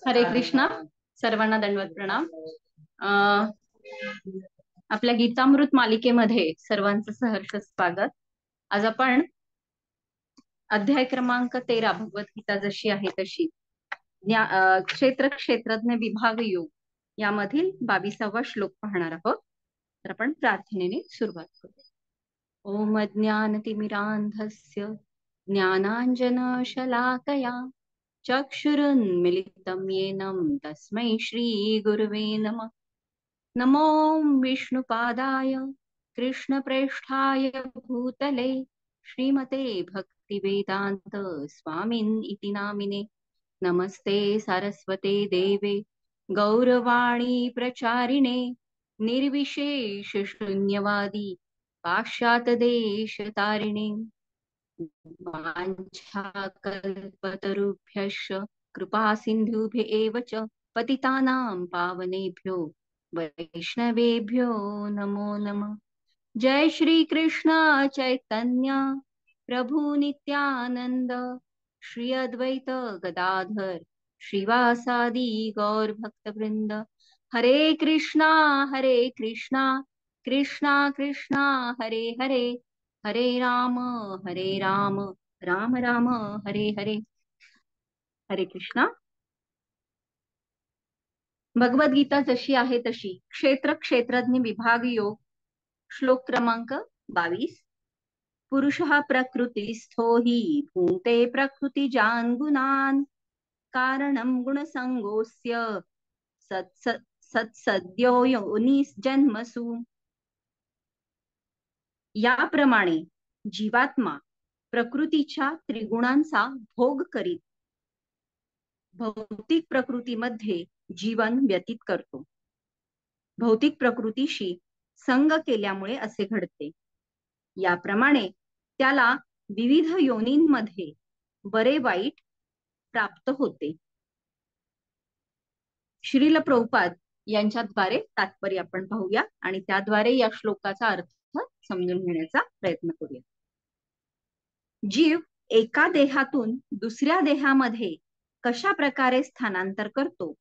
हरे कृष्णा. सर्वांना दंडवत प्रणाम. आपल्या गीतामृत मालिकेमध्ये सर्वांचं सहर्ष स्वागत. आज आपण अध्याय क्रमांक 13 भगवद्गीता जशी आहे तशी क्षेत्र क्षेत्रज्ञ विभाग योग यामधील 22वा श्लोक पाहणार आहोत. तर आपण प्रार्थनेने सुरुवात करू. ओम ज्ञानतिमिरान्धस्य ज्ञानाञ्जनशलाकया चक्षुरुन्मिलितं येन तस्मै श्रीगुरुवे नमः. नमो विष्णुपादाय कृष्णप्रेष्ठाय भूतले श्रीमते भक्तिवेदान्त स्वामिन् इति नामिने. नमस्ते सारस्वते देवे गौरवाणी प्रचारिणे निर्विशेष शून्यवादी पाश्चातदेशतारिणे. वाञ्छाकल्पतरुभ्यश्च कृपा सिन्धुभ्य एव च पतितानां पावनेभ्यो वैष्णवेभ्यो नमो नमः. जय श्री कृष्ण चैतन्य प्रभु नित्यानंद श्री अद्वैत गदाधर श्रीवासादि गौर भक्तवृंद. हरे कृष्णा कृष्णा कृष्णा हरे हरे, हरे राम राम राम हरे हरे. हरे कृष्णा. भगवद्गीता जशी आहे तशी क्षेत्र क्षेत्रज्ञ विभाग योग श्लोक क्रमांक 22. पुरुषः प्रकृतिस्थो हि भुङ्क्ते प्रकृतिजान् गुणान् कारणं गुणसंगोऽस्य सत्सद्यो योनिजन्मसु. याप्रमाणे जीवात्मा प्रकृतीच्या त्रिगुणांचा भोग करीत भौतिक प्रकृतीमध्ये जीवन व्यतीत करतो. भौतिक प्रकृतीशी संग केल्यामुळे असे घडते. याप्रमाणे त्याला विविध योनींमध्ये बरे वाईट प्राप्त होते. श्रील प्रभुपाद यांच्याद्वारे तात्पर्य आपण पाहूया आणि त्याद्वारे या श्लोकाचा अर्थ समजून घेण्याचा प्रयत्न करूया. जीव एका देहातून दुसऱ्या देहामध्ये कशा प्रकारे स्थानांतर करतो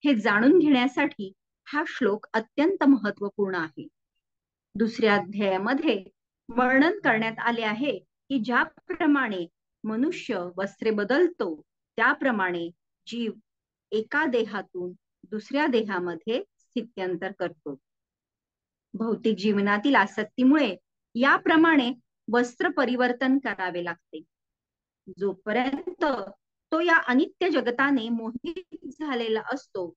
हे जाणून घेण्यासाठी हा श्लोक अत्यंत महत्वपूर्ण आहे. दुसऱ्या अध्यायामध्ये वर्णन करण्यात आले आहे की ज्याप्रमाणे मनुष्य वस्त्रे बदलतो त्याप्रमाणे जीव एका देहातून दुसऱ्या देहामध्ये स्थित्यंतर करतो. भौतिक जीवनातील आसक्तीमुळे याप्रमाणे वस्त्र परिवर्तन करावे लागते. जोपर्यंत तो या अनित्य जगताने मोहित झालेला असतो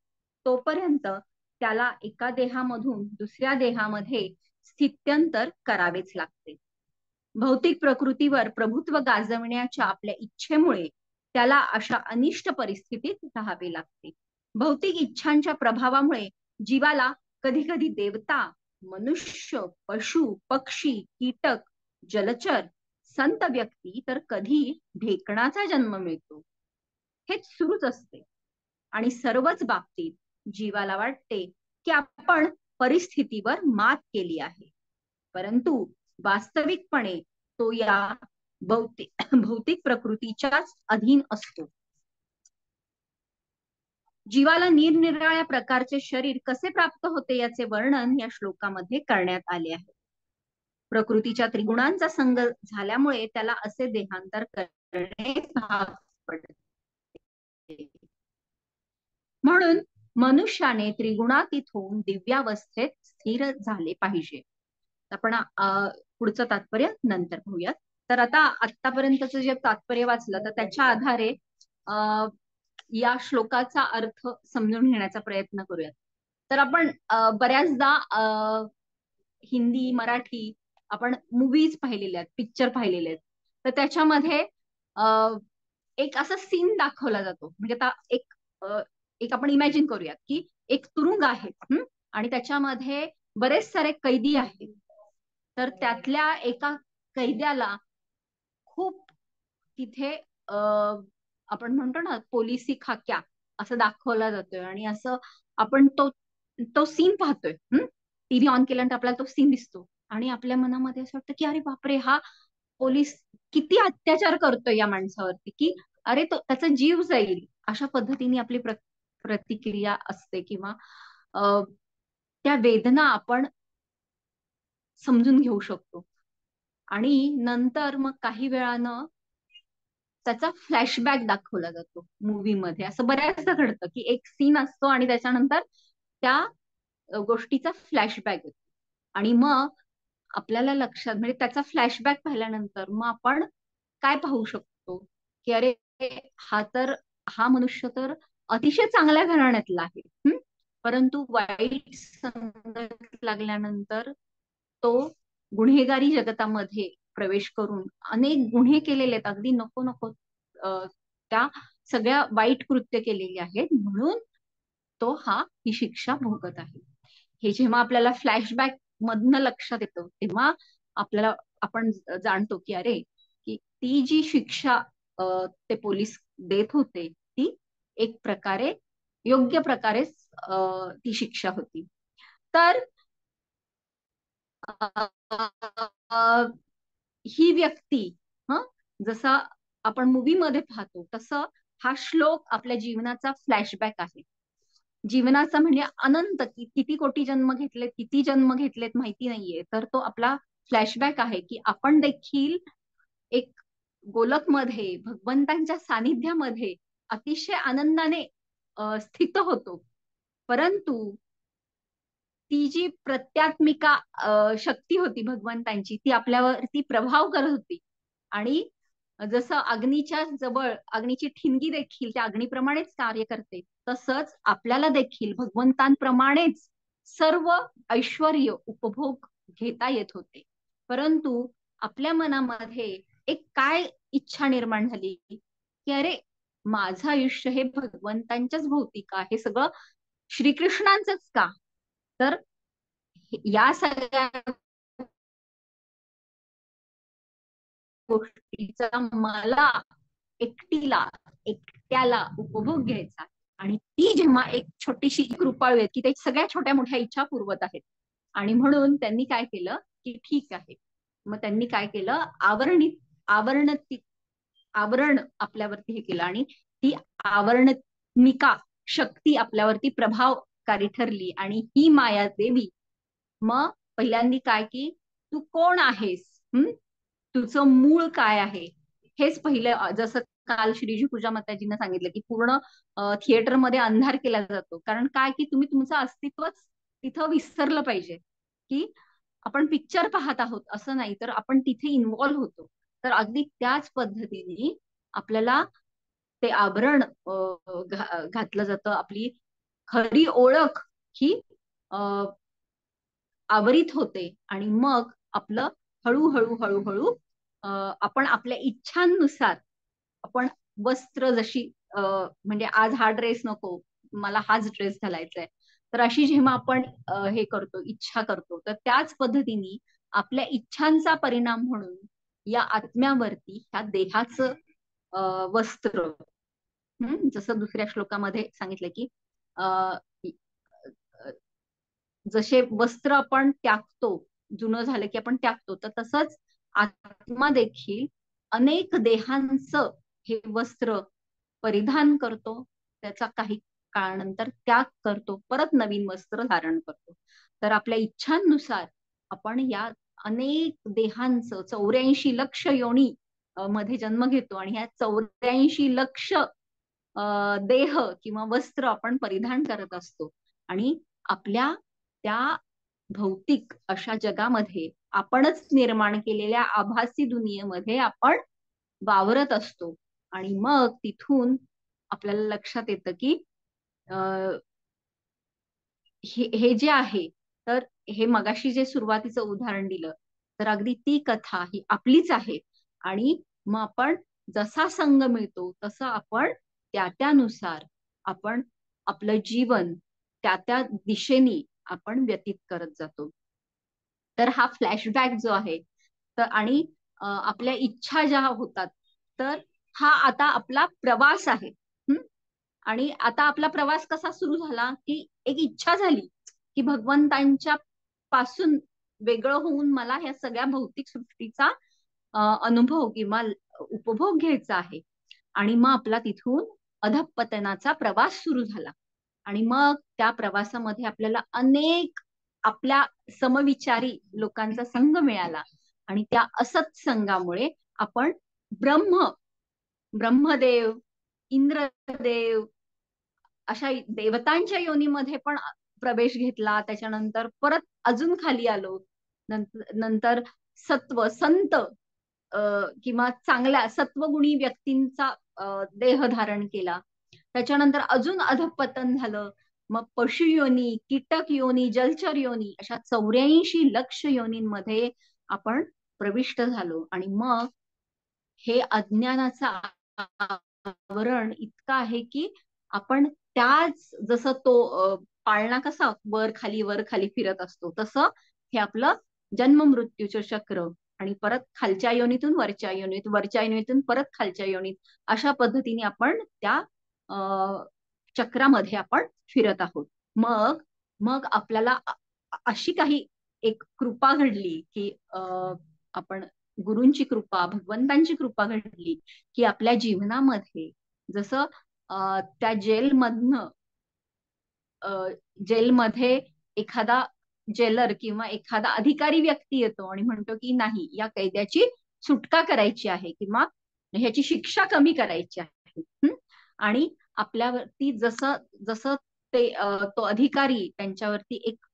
तोपर्यंत त्याला एका देहामधून दुसऱ्या देहामध्ये स्थित्यंतर करावेच लागते. भौतिक प्रकृतीवर प्रभुत्व गाजवण्याच्या आपल्या इच्छेमुळे त्याला अशा अनिष्ट परिस्थितीत राहावे लागते. भौतिक इच्छांच्या प्रभावामुळे जीवाला कधी कधी देवता, मनुष्य, पशु, पक्षी, कीटक, जलचर, संत व्यक्ती तर कधी ढेकणाचा जन्म मिळतो. हेच सुरूच असते आणि सर्वच बाबतीत जीवाला वाटते की आपण परिस्थितीवर मात केली आहे, परंतु वास्तविकपणे तो या भौतिक प्रकृतीच्याच अधीन असतो. जीवाला निरनिराळ्या प्रकारचे शरीर कसे प्राप्त होते याचे वर्णन या श्लोकामध्ये करण्यात आले आहे. प्रकृतीच्या त्रिगुणांचा संग झाल्यामुळे त्याला असे देहांतर करणे भाग पडते. म्हणून मनुष्याने त्रिगुणातीत होऊन दिव्यावस्थेत स्थिर झाले पाहिजे. आपण पुढचं तात्पर्य नंतर पाहूयात. तर आता आतापर्यंतचं जे तात्पर्य वाचलं तर त्याच्या आधारे या श्लोकाचा अर्थ समजून घेण्याचा प्रयत्न करूयात. तर आपण बऱ्याचदा हिंदी, मराठी आपण मूवीज पाहिलेले आहेत, पिक्चर पाहिलेले आहेत. तर त्याच्यामध्ये एक असा सीन दाखवला जातो. म्हणजे आता एक आपण इमॅजिन करूयात की एक तुरुंग आहे आणि त्याच्यामध्ये बरेच सारे कैदी आहेत. तर त्यातल्या एका कैद्याला खूप तिथे आपण म्हणतो ना पोलिसी खाक्या असं दाखवला जातोय आणि असं आपण तो सीन पाहतोय. टीव्ही ऑन केल्यानंतर आपल्याला तो सीन दिसतो आणि आपल्या मनामध्ये असं वाटतं की अरे बापरे, हा पोलीस किती अत्याचार करतोय या माणसावरती, की अरे तो त्याचा जीव जाईल, अशा पद्धतीने आपली प्रतिक्रिया असते. किंवा अ, त्या वेदना आपण समजून घेऊ शकतो. आणि नंतर मग काही वेळानं त्याचा फ्लॅशबॅक दाखवला जातो मूवी मध्ये. असं बऱ्याचदा घडतं की एक सीन असतो आणि त्याच्यानंतर त्या गोष्टीचा फ्लॅशबॅक येतो. आणि मग आपल्याला लक्षात, म्हणजे त्याचा फ्लॅशबॅक पाहिल्यानंतर मग आपण काय पाहू शकतो, की अरे हा मनुष्य तर अतिशय चांगल्या घराण्यातला आहे. परंतु वाईट संगत लागल्यानंतर तो गुन्हेगारी जगतामध्ये प्रवेश करून अनेक गुन्हे केलेले आहेत, अगदी नको नको त्या सगळ्या वाईट कृत्य केलेली आहेत, म्हणून तो ही शिक्षा भोगत आहे. हे जेव्हा आपल्याला फ्लॅशबॅक मधनं लक्षात येतं, तेव्हा आपल्याला आपण जाणतो की अरे, की ती जी शिक्षा ते पोलीस देत होते, ती एक प्रकारे योग्य प्रकारे ती शिक्षा होती. तर ही व्यक्ती, हं जसा आपण मूवी मध्ये पाहतो तसं हा श्लोक आपल्या जीवनाचा फ्लॅशबॅक आहे. जीवनाचा म्हणजे अनंत, किती कोटी जन्म घेतलेत, किती जन्म घेतलेत माहिती नाहीये, तर तो आपला फ्लॅशबॅक आहे की आपण देखील एक गोलकमध्ये भगवंतांच्या सानिध्यामध्ये अतिशय आनंदाने स्थित होतो. परंतु ती जी प्रत्यात्मिका शक्ती होती भगवंतांची, ती आपल्यावरती प्रभाव करत होती. आणि जसं अग्नीच्या जवळ अग्नीची ठिणगी देखील त्या अग्नीप्रमाणेच कार्य करते, तसंच आपल्याला देखील भगवंतांप्रमाणेच सर्व ऐश्वर्य उपभोग घेता येत होते. परंतु आपल्या मनामध्ये एक काय इच्छा निर्माण झाली, की अरे, माझं आयुष्य हे भगवंतांच्याच भोवती का, हे सगळं श्रीकृष्णांचंच का. तर या सगळ्या गोष्टीचा मला एकट्याला उपभोग घ्यायचा. आणि ती जेव्हा एक छोटीशी कृपाळू आहेत की ते सगळ्या छोट्या मोठ्या इच्छा पुरवत आहेत, आणि म्हणून त्यांनी काय केलं की ठीक आहे, मग त्यांनी काय केलं, आवरण आवरण आपल्यावरती हे केलं, आणि ती आवरणिका शक्ती आपल्यावरती प्रभावकारी ठरली. आणि ही माया देवी मग पहिल्यांदा काय की तू कोण आहेस, तुझं मूळ काय आहे, हेच पहिलं. जसं काल श्रीजी पूजा माताजींना सांगितलं की पूर्ण थिएटरमध्ये अंधार केला जातो, कारण काय की तुम्ही तुमचं अस्तित्वच तिथं विसरलं पाहिजे, की आपण पिक्चर पाहत आहोत असं नाही, तर आपण तिथे इन्व्हॉल्व्ह होतो. तर अगदी त्याच पद्धतीने आपल्याला ते आवरण घातलं जातं. आपली खरी ओळख ही आवरित होते. आणि मग आपलं हळूहळू हळूहळू आपण आपल्या इच्छांनुसार आपण वस्त्र जशी म्हणजे आज हा ड्रेस नको, मला हाच ड्रेस घालायचा आहे, तर अशी जेव्हा आपण हे करतो, इच्छा करतो, तर त्याच पद्धतीने आपल्या इच्छांचा परिणाम म्हणून या आत्म्यावरती ह्या देहाचं वस्त्र, जसं दुसऱ्या श्लोकामध्ये सांगितलं की जसे वस्त्र आपण त्यागतो, जुनं झालं की आपण त्यागतो, तर तसंच आत्मा देखील अनेक देहांचं हे वस्त्र परिधान करतो, त्याचा काही काळानंतर त्याग करतो, परत नवीन वस्त्र धारण करतो. तर आपल्या इच्छांनुसार आपण या अनेक देहांचं 84 लक्ष योनी मध्ये जन्म घेतो, आणि ह्या 84 लक्ष देह किंवा वस्त्र आपण परिधान करत असतो. आणि आपल्या त्या भौतिक अशा जगामध्ये आपणच निर्माण केलेल्या आभासी दुनियेमध्ये आपण वावरत असतो. आणि मग तिथून आपल्याला लक्षात येतं की हे जे आहे, तर हे मगाशी जे सुरुवातीचं उदाहरण दिलं, तर अगदी ती कथा ही आपलीच आहे. आणि मग आपण जसा संघ मिळतो तसं आपण त्यानुसार आपण आपलं जीवन त्या दिशेने आपण व्यतीत करत जातो. तर हा फ्लॅशबॅक जो आहे, तर आणि आपल्या इच्छा ज्या होतात, तर हा आता आपला प्रवास आहे. आणि आता आपला प्रवास कसा सुरू झाला, की एक इच्छा झाली की भगवंतांच्या पासून वेगळं होऊन मला ह्या सगळ्या भौतिक सृष्टीचा अनुभव किंवा उपभोग घ्यायचा आहे. आणि मग आपला तिथून अधःपतनाचा प्रवास सुरू झाला. आणि मग त्या प्रवासामध्ये आपल्याला अनेक आपल्या समविचारी लोकांचा संग मिळाला. आणि त्या असत संगामुळे आपण ब्रह्म ब्रह्मदेव, इंद्रदेव अशा देवतांच्या योनीमध्ये पण प्रवेश घेतला. त्याच्यानंतर परत अजून खाली आलो. नंतर सत्व संत किंवा चांगल्या सत्वगुणी व्यक्तींचा देह धारण केला. त्याच्यानंतर अजून अधःपतन झालं. मग पशु योनी, कीटक योनी, जलचर योनी अशा 84 लक्ष योनींमध्ये आपण प्रविष्ट झालो. आणि मग हे अज्ञानाचं आवरण इतकं आहे की आपण त्याच जसं तो पाळणा कसा वर खाली फिरत असतो, तसं हे आपलं जन्म मृत्यूचं चक्र. आणि परत खालच्या योनीतून वरच्या योनीत, वरच्या योनीतून परत खालच्या योनीत, अशा पद्धतीने आपण त्या चक्रामध्ये आपण फिरत आहोत. मग मग आपल्याला अशी काही एक कृपा घडली की आपण गुरूंची कृपा, भगवंतांची कृपा घडली की आपल्या जीवनामध्ये जसं त्या जेलमध्ये एखादा जेलर किंवा एखादा अधिकारी व्यक्ती येतो आणि म्हणतो की नाही, या कैद्याची सुटका करायची आहे किंवा ह्याची शिक्षा कमी करायची आहे. आणि आपल्यावरती जसं जसं ते तो अधिकारी त्यांच्यावरती एक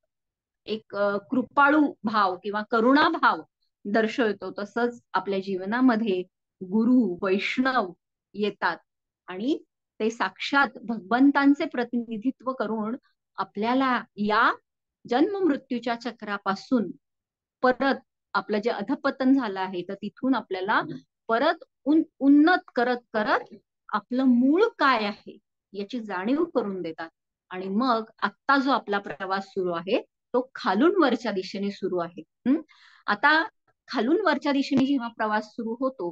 एक कृपाळू भाव किंवा करुणा भाव दर्शवतो, तसंच आपल्या जीवनामध्ये गुरु वैष्णव येतात आणि ते साक्षात भगवंतांचे प्रतिनिधित्व करून आपल्याला या जन्म मृत्यूच्या चक्रापासून परत आपलं जे अधपतन झालं आहे तर तिथून आपल्याला परत उन्नत करत करत आपलं मूळ काय आहे याची जाणीव करून देतात. आणि मग आत्ता जो आपला प्रवास सुरू आहे तो खालून वरच्या दिशेने सुरू आहे. आता खालून वरच्या दिशेने जेव्हा प्रवास सुरू होतो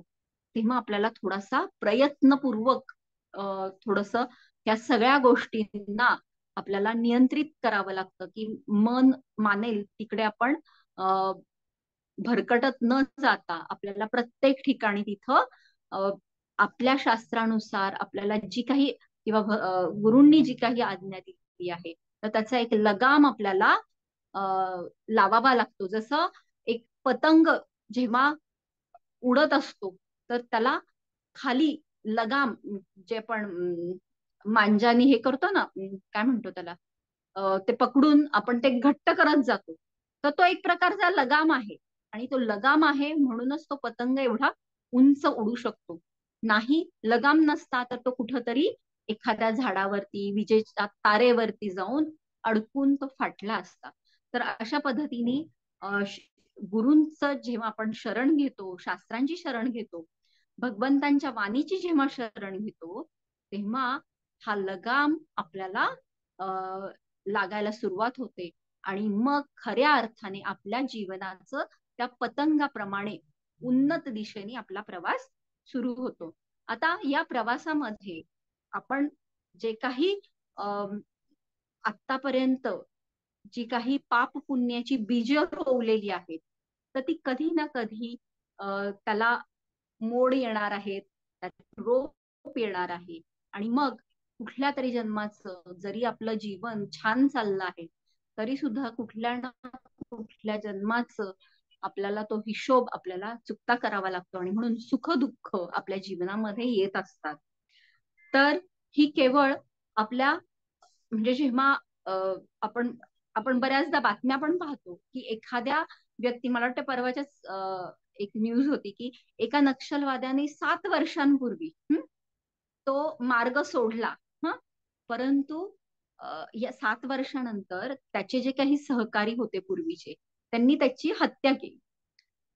तेव्हा आपल्याला थोडासा प्रयत्नपूर्वक थोडस या सगळ्या गोष्टींना आपल्याला नियंत्रित करावं लागतं की मन मानेल तिकडे आपण भरकटत न जाता आपल्याला प्रत्येक ठिकाणी तिथं आपल्या शास्त्रानुसार आपल्याला जी काही किंवा गुरूंनी जी काही आज्ञा दिली आहे तर त्याचा एक लगाम आपल्याला लावावा लागतो. जसं एक पतंग जेव्हा उडत असतो तर त्याला खाली लगाम जे आपण मांजानी हे करतो ना, काय म्हणतो त्याला, ते पकडून आपण ते घट्ट करत जातो, तर तो एक प्रकारचा लगाम आहे. आणि तो लगाम आहे म्हणूनच तो पतंग एवढा उंच उडू शकतो. नाही लगाम नसता तर तो कुठंतरी एखाद्या झाडावरती विजेच्या तारेवरती जाऊन अडकून तो फाटला असता. तर अशा पद्धतीने गुरूंचं जेव्हा आपण शरण घेतो, शास्त्रांची शरण घेतो, भगवंतांच्या वाणीची जेव्हा शरण घेतो तेव्हा हा लगाम आपल्याला लागायला सुरुवात होते. आणि मग खऱ्या अर्थाने आपल्या जीवनाचं त्या पतंगाप्रमाणे उन्नत दिशेने आपला प्रवास सुरू होतो. आता या प्रवासामध्ये आपण जे काही आतापर्यंत जी काही पाप पुण्याची बीज रोवलेली आहेत तर ती कधी ना कधी त्याला मोड येणार आहेत, रोप येणार आहे. आणि मग कुठल्या तरी जन्माचं जरी आपलं जीवन छान चाललं आहे तरी सुद्धा कुठल्या ना कुठल्या जन्माचं आपल्याला तो हिशोब आपल्याला चुकता करावा लागतो. आणि म्हणून सुख दुःख आपल्या जीवनामध्ये येत असतात. तर ही केवळ आपल्या म्हणजे जेव्हा आपण आपण बऱ्याचदा बातम्या पण पाहतो की एखाद्या व्यक्ती, मला वाटतं परवाच्याच एक न्यूज होती की एका नक्षलवाद्याने 7 वर्षांपूर्वी तो मार्ग सोडला. परंतु या 7 वर्षानंतर त्याचे जे काही सहकारी होते पूर्वीचे त्यांनी त्याची हत्या केली.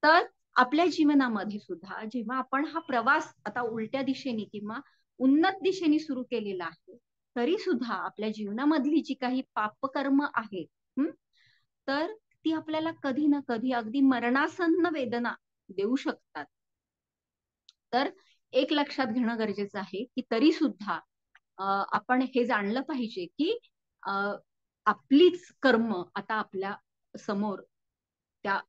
तर आपल्या जीवनामध्ये सुद्धा जेव्हा आपण हा प्रवास आता उलट्या दिशेने किंवा उन्नत दिशेने सुरू केलेला आहे तरी सुद्धा आपल्या जीवनामधली जी काही पापकर्म आहेत तर ती आपल्याला कधी ना कधी अगदी मरणासन्न वेदना देऊ शकतात. तर एक लक्षात घेणं गरजेचं आहे की तरी सुद्धा आपण हे जाणलं पाहिजे की आपलीच कर्म आता आपल्या समोर त्या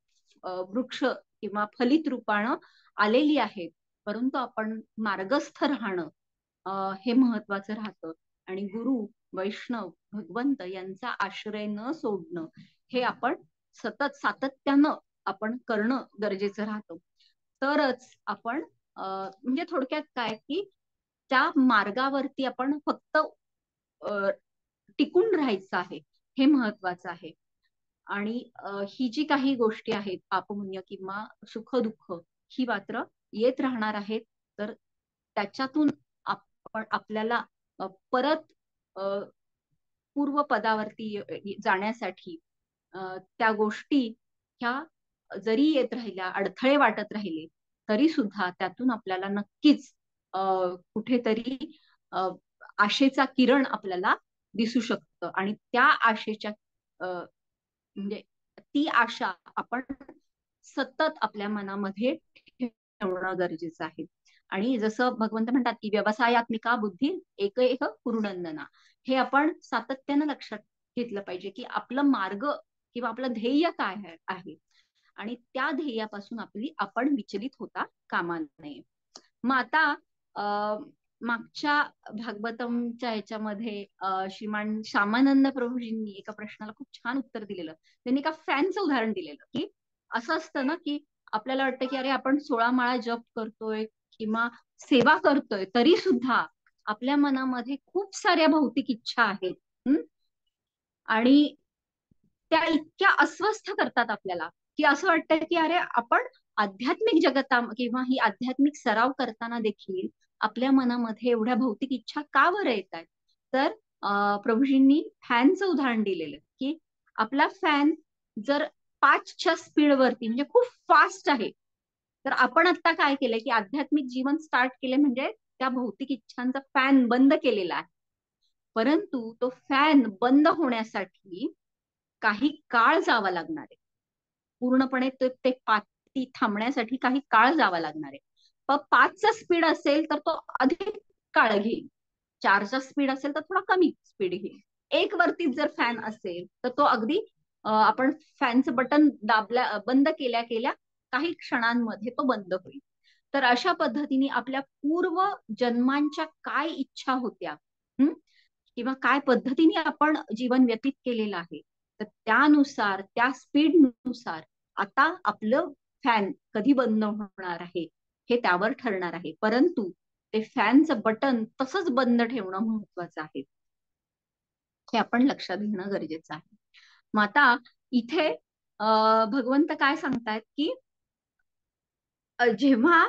वृक्ष किंवा फलित रूपानं आलेली आहेत, परंतु आपण मार्गस्थ राहणं हे महत्वाचं राहतं. आणि गुरु, वैष्णव, भगवंत यांचा आश्रय न सोडणं हे आपण सतत सातत्यानं आपण करणं गरजेचं राहतं. तरच आपण म्हणजे थोडक्यात काय की त्या मार्गावरती आपण फक्त टिकून राहायचं आहे, हे महत्वाचं आहे. आणि ही जी काही गोष्टी आहेत, पापपुण्य किंवा सुख दुःख, ही मात्र येत राहणार आहेत. तर त्याच्यातून आपण आपल्याला परत पूर्व पदावरती जाण्यासाठी त्या गोष्टी ह्या जरी येत राहिल्या, अडथळे वाटत राहिले, तरी सुद्धा त्यातून आपल्याला नक्कीच कुठेतरी आशेचा किरण आपल्याला दिसू शकतं. आणि त्या आशेच्या म्हणजे ती आशा आपण सतत आपल्या मनामध्ये ठेवणं गरजेचं आहे. आणि जसं भगवंत म्हणतात की व्यवसायात्मिका बुद्धी एक एक कुरुनंदना, हे आपण सातत्यानं लक्षात घेतलं पाहिजे की आपलं मार्ग किंवा आपलं ध्येय काय आहे आणि त्या ध्येयापासून आपण विचलित होता कामा नये. मग आता मागच्या भागवतमच्या ह्याच्यामध्ये श्रीमान श्यामानंद प्रभूजींनी एका प्रश्नाला खूप छान उत्तर दिलेलं. त्यांनी एका फॅनचं उदाहरण दिलेलं की असं असतं ना की आपल्याला वाटतं की अरे आपण 16 माळा जप करतोय किंवा सेवा करतोय, तरी सुद्धा आपल्या मनामध्ये खूप साऱ्या भौतिक इच्छा आहेत. आणि त्या इतक्या अस्वस्थ करतात आपल्याला की असं वाटतं की अरे आपण आध्यात्मिक जगता किंवा ही आध्यात्मिक सराव करताना देखील आपल्या मनामध्ये एवढ्या भौतिक इच्छा का बरं येत आहेत. तर प्रभूजींनी फॅनचं उदाहरण दिलेलं की आपला फॅन जर 5च्या स्पीडवरती म्हणजे खूप फास्ट आहे, तर आपण आता काय केलंय की आध्यात्मिक जीवन स्टार्ट केले म्हणजे त्या भौतिक इच्छांचा फॅन बंद केलेला आहे. परंतु तो फॅन बंद होण्यासाठी काही काळ जावा लागणार आहे. पूर्णपणे ते पाती थांबण्यासाठी काही काळ जावा लागणार आहे. पण 5चा स्पीड असेल तर तो अधिक काळ घेईल, 4चा स्पीड असेल तर थोडा कमी स्पीड घेईल. 1 वरतीच जर फॅन असेल तर तो अगदी आपण फॅनचं बटन बंद केल्या केल्या काही क्षणांमध्ये तो बंद होईल. तर अशा पद्धतीने आपल्या पूर्व जन्मांच्या काय इच्छा होत्या किंवा काय पद्धतीने आपण जीवन व्यतीत केलेलं आहे, तर त्यानुसार त्या स्पीडनुसार आता आपलं फॅन कधी बंद होणार आहे हे त्यावर ठरणार आहे. परंतु ते फॅनचं बटन तसंच बंद ठेवणं महत्वाचं आहे, हे आपण लक्षात घेणं गरजेचं आहे. मग आता इथे भगवंत काय सांगतायत की जेव्हा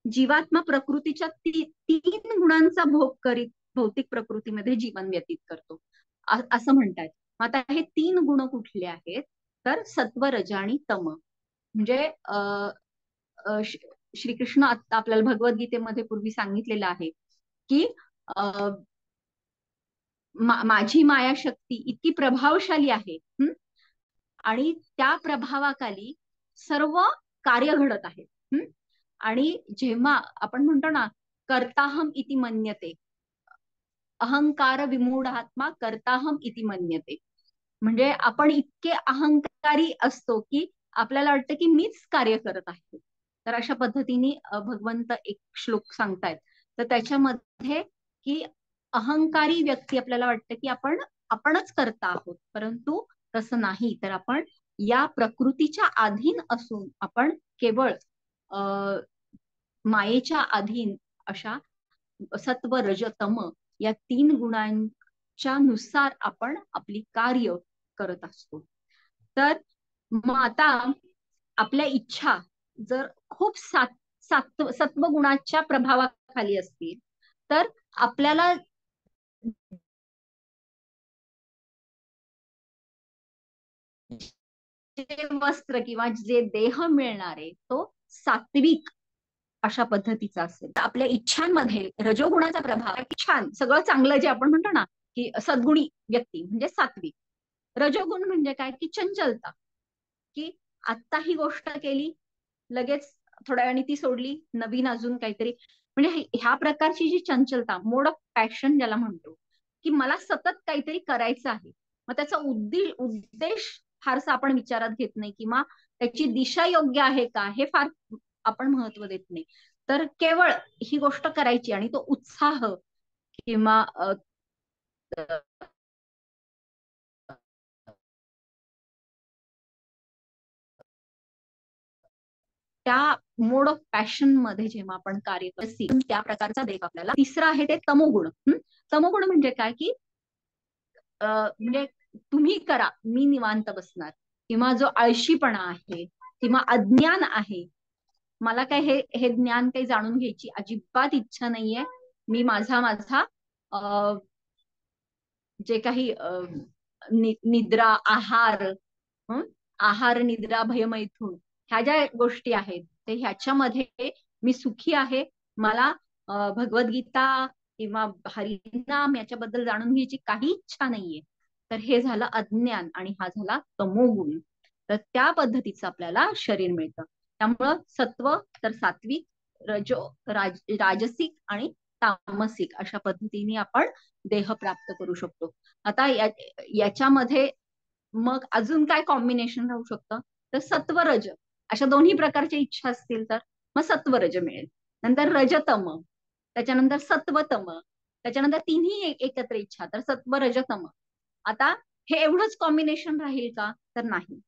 जीवात्मा प्रकृतीच्या 3 गुणांचा भोग करीत भौतिक प्रकृतीमध्ये जीवन व्यतीत करतो, असं म्हणतात. आता हे 3 गुण कुठले आहेत, तर सत्व, रज आणि तम. म्हणजे श्रीकृष्ण आता आपल्याला भगवद्गीतेमध्ये पूर्वी सांगितलेलं आहे की माझी माया शक्ती इतकी प्रभावशाली आहे आणि त्या प्रभावाखाली सर्व कार्य घडत आहे. आणि जेव्हा आपण म्हणतो ना कर्ताहम इति मन्यते, अहंकार विमूढ आत्मा कर्ताहम इति मन्यते, म्हणजे आपण इतके अहंकारी असतो की आपल्याला वाटतं की मीच कार्य करत आहे. तर अशा पद्धतीने भगवंत एक श्लोक सांगतायत. तर त्याच्यामध्ये की अहंकारी व्यक्ती आपल्याला वाटतं की आपणच करता आहोत, परंतु तसं नाही. तर आपण या प्रकृतीच्या अधीन असून आपण केवळ मायेच्या अधीन अशा सत्व, रज, तम या 3 गुणांच्या नुसार आपण आपली कार्य करत असतो. तर मग आता आपल्या इच्छा जर खूप सत्व गुणाच्या प्रभावाखाली असतील, तर आपल्याला जे वस्त्र किंवा जे देह मिळणार आहे तो सात्विक अशा पद्धतीचा असेल. आपल्या इच्छांमध्ये रजोगुणाचा प्रभाव छान सगळं चांगलं जे आपण म्हणतो ना की सद्गुणी व्यक्ती म्हणजे सात्विक. रजोगुण म्हणजे काय की चंचलता, की आत्ता ही गोष्ट केली लगेच थोड्या वेळाने ती सोडली, नवीन अजून काहीतरी. म्हणजे ह्या प्रकारची जी चंचलता, मोड ऑफ पॅशन ज्याला म्हणतो, की मला सतत काहीतरी करायचं आहे, मग त्याचा उद्देश फारसं आपण विचारात घेत नाही, किंवा त्याची दिशा योग्य आहे का हे फार आपण महत्व देत नाही. तर केवळ ही गोष्ट करायची आणि तो उत्साह किंवा त्या मोड ऑफ पॅशन मध्ये जेव्हा आपण कार्य करतो त्या प्रकारचा देव आपल्याला. तिसरं आहे ते तमोगुण. तमोगुण म्हणजे काय, की म्हणजे तुम्ही करा मी निवांत बसणार, किंवा जो आळशीपणा आहे किंवा अज्ञान आहे, मला काय हे हे ज्ञान काही जाणून घ्यायची अजिबात इच्छा नाहीये, मी माझा माझा जे काही निद्रा आहार, आहार निद्रा भयमैथून ह्या ज्या गोष्टी आहेत ते ह्याच्यामध्ये मी सुखी आहे, मला भगवद्गीता किंवा हरिनाम याच्याबद्दल जाणून घ्यायची काही इच्छा नाहीये. तर हे झालं अज्ञान आणि हा झाला तमोगुण. तर त्या पद्धतीचं आपल्याला शरीर मिळतं. त्यामुळं सत्व तर सात्विक, राजसिक आणि तामसिक अशा पद्धतीने आपण देह प्राप्त करू शकतो. आता याच्यामध्ये मग अजून काय कॉम्बिनेशन राहू शकतं, तर सत्वरज अशा दोन्ही प्रकारच्या इच्छा असतील तर मग सत्वरज मिळेल. नंतर रजतम, त्याच्यानंतर सत्वतम, त्याच्यानंतर तिन्ही एकत्र इच्छा तर सत्वरजतम. आता हे एवढंच कॉम्बिनेशन राहील का, तर नाही.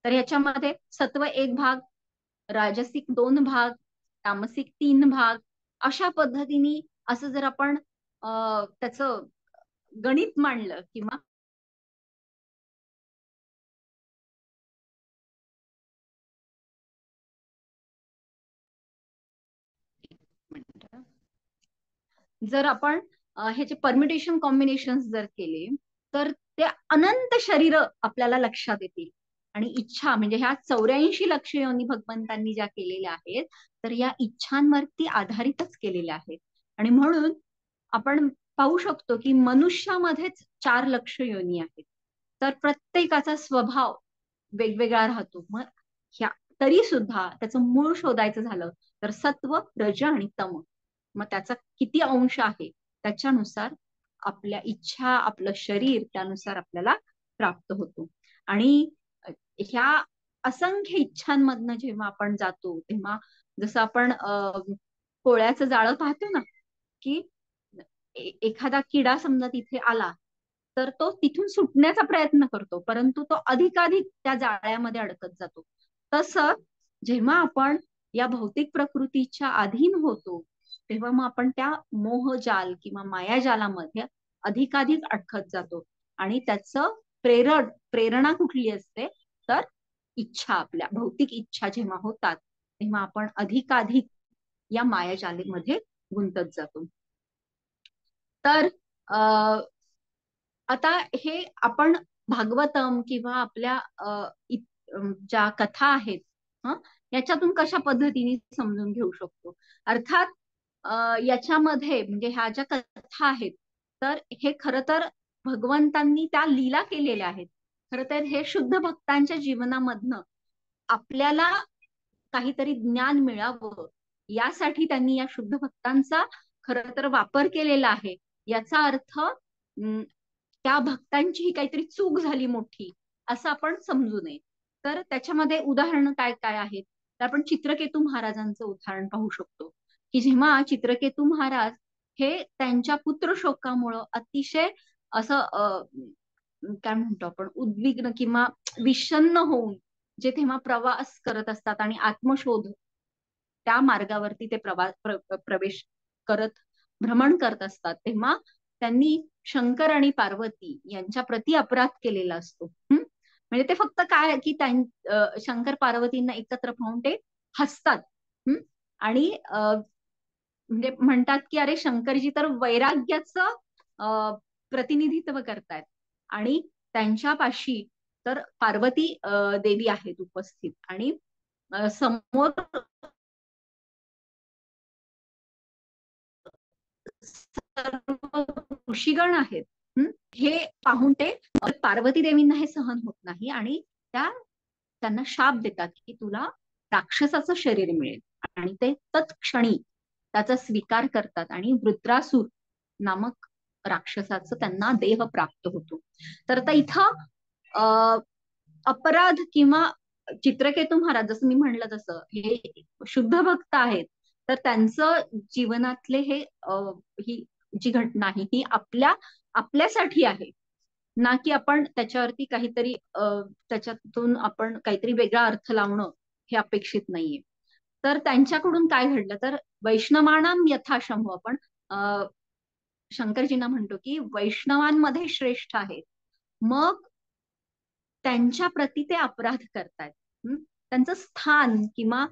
तर ह्याच्यामध्ये सत्व एक भाग, राजसिक 2 भाग, तामसिक 3 भाग अशा पद्धतीने असं जर आपण त्याचं गणित मांडलं किंवा जर आपण ह्याचे परमिटेशन कॉम्बिनेशन जर केले तर ते अनंत शरीर आपल्याला लक्षात येतील. आणि इच्छा म्हणजे ह्या 84 लक्ष योनी भगवंतांनी ज्या केलेल्या आहेत तर या इच्छांवरती आधारितच केलेल्या आहेत. आणि म्हणून आपण पाहू शकतो की मनुष्यामध्येच 4 लक्ष योनी आहेत. तर प्रत्येकाचा स्वभाव वेगवेगळा राहतो. मग ह्या तरी सुद्धा त्याचं मूळ शोधायचं झालं तर सत्व, रज आणि तम, मग त्याचा किती अंश आहे त्याच्यानुसार आपल्या इच्छा, आपलं शरीर त्यानुसार आपल्याला प्राप्त होतो. आणि ह्या असंख्य इच्छांमधनं जेव्हा आपण जातो तेव्हा जसं आपण कोळ्याचं जाळं पाहतो ना, की एखादा किडा समजा तिथे आला तर तो तिथून सुटण्याचा प्रयत्न करतो, परंतु तो अधिकाधिक त्या जाळ्यामध्ये अडकत जातो. तसं जेव्हा आपण या भौतिक प्रकृतीच्या अधीन होतो तेव्हा मग आपण त्या मोहजाल किंवा मायाजालामध्ये अधिकाधिक अडकत जातो. आणि त्याचं प्रेरणा कुठली असते, तर इच्छा, आपल्या भौतिक इच्छा जेव्हा होतात तेव्हा आपण अधिकाधिक या मायाजालेमध्ये गुंतत जातो. तर आता हे आपण भागवतम किंवा आपल्या ज्या कथा आहेत याच्यातून कशा पद्धतीने समजून घेऊ शकतो. अर्थात याच्यामध्ये म्हणजे ह्या ज्या कथा आहेत तर हे खरं तर भगवंतांनी त्या लीला केलेल्या आहेत. खरं तर हे शुद्ध भक्तांच्या जीवनामधनं आपल्याला काहीतरी ज्ञान मिळावं यासाठी त्यांनी या शुद्ध भक्तांचा खरं तर वापर केलेला आहे. याचा अर्थ त्या भक्तांची ही काहीतरी चूक झाली मोठी असं आपण समजू नये. तर त्याच्यामध्ये उदाहरण काय काय आहेत, तर आपण चित्रकेतू महाराजांचं उदाहरण पाहू शकतो. की जेव्हा चित्रकेतू महाराज हे त्यांच्या पुत्र शोकामुळं अतिशय असं काय म्हणतो आपण उद्विग्न किंवा विषण्ण होऊन जे तेव्हा प्रवास करत असतात आणि आत्मशोध त्या मार्गावरती ते प्रवेश करत भ्रमण करत असतात, तेव्हा त्यांनी शंकर आणि पार्वती यांच्या प्रती अपराध केलेला असतो. म्हणजे ते फक्त काय की शंकर पार्वतींना एकत्र पाहून ते हसतात. आणि म्हणजे म्हणतात की अरे शंकरजी तर वैराग्याचं प्रतिनिधित्व करतायत आणि त्यांच्यापाशी तर पार्वती देवी आहेत उपस्थित आणि समोर ऋषीगण आहेत. हे पाहून ते पार्वती देवींना हे सहन होत नाही आणि त्यांना शाप देतात की तुला राक्षसाचं शरीर मिळेल. आणि ते तत्क्षणी त्याचा स्वीकार करतात आणि वृत्रासूर नामक राक्षसाचं त्यांना देह प्राप्त होतो. तर आता इथं अपराध किंवा चित्रकेतू महाराज जसं मी म्हणलं तसं हे शुद्ध भक्त आहेत, तर त्यांचं जीवनातले ही जी घटना आहे ही आपल्यासाठी आहे, ना की आपण त्याच्यावरती काहीतरी त्याच्यातून आपण काहीतरी वेगळा अर्थ लावणं हे अपेक्षित नाहीये. तर त्यांच्याकडून काय घडलं तर वैष्णवानाम यथाशंभू आपण शंकरजींना म्हणतो की वैष्णवांमध्ये श्रेष्ठ आहेत, मग त्यांच्या प्रती ते अपराध करतायत. त्यांचं स्थान किंवा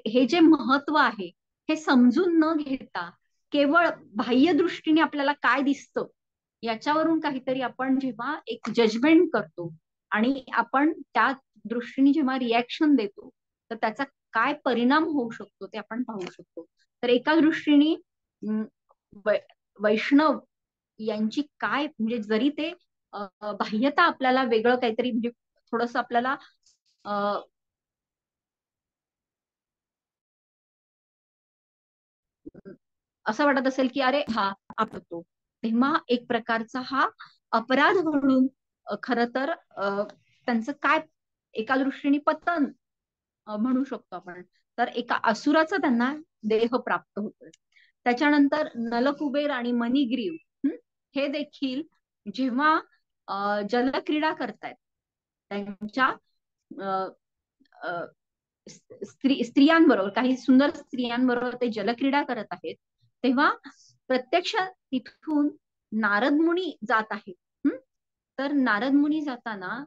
हे जे महत्व आहे हे समजून न घेता केवळ बाह्य दृष्टीने आपल्याला काय दिसतं याच्यावरून काहीतरी आपण जेव्हा एक जजमेंट करतो आणि आपण त्या दृष्टीने जेव्हा रिॲक्शन देतो तर त्याचा काय परिणाम होऊ शकतो ते आपण पाहू शकतो. तर एका दृष्टीने वैष्णव यांची काय म्हणजे जरी ते बाह्यता आपल्याला वेगळं काहीतरी म्हणजे थोडस आपल्याला असं वाटत असेल की अरे हा आपतो, तेव्हा एक प्रकारचा हा अपराध म्हणून खर तर त्यांचं काय एका दृष्टीने पतन म्हणू शकतो आपण. तर एका असुराचा त्यांना देह प्राप्त होतोय. त्याच्यानंतर नलकुबेर आणि मणिग्रीव हे देखील जेव्हा जलक्रीडा करतायत त्यांच्या स्त्रियांबरोबर, काही सुंदर स्त्रियांबरोबर ते जलक्रीडा करत आहेत, तेव्हा प्रत्यक्ष तिथून नारद मुनी जात आहेत. तर नारद मुनी जाताना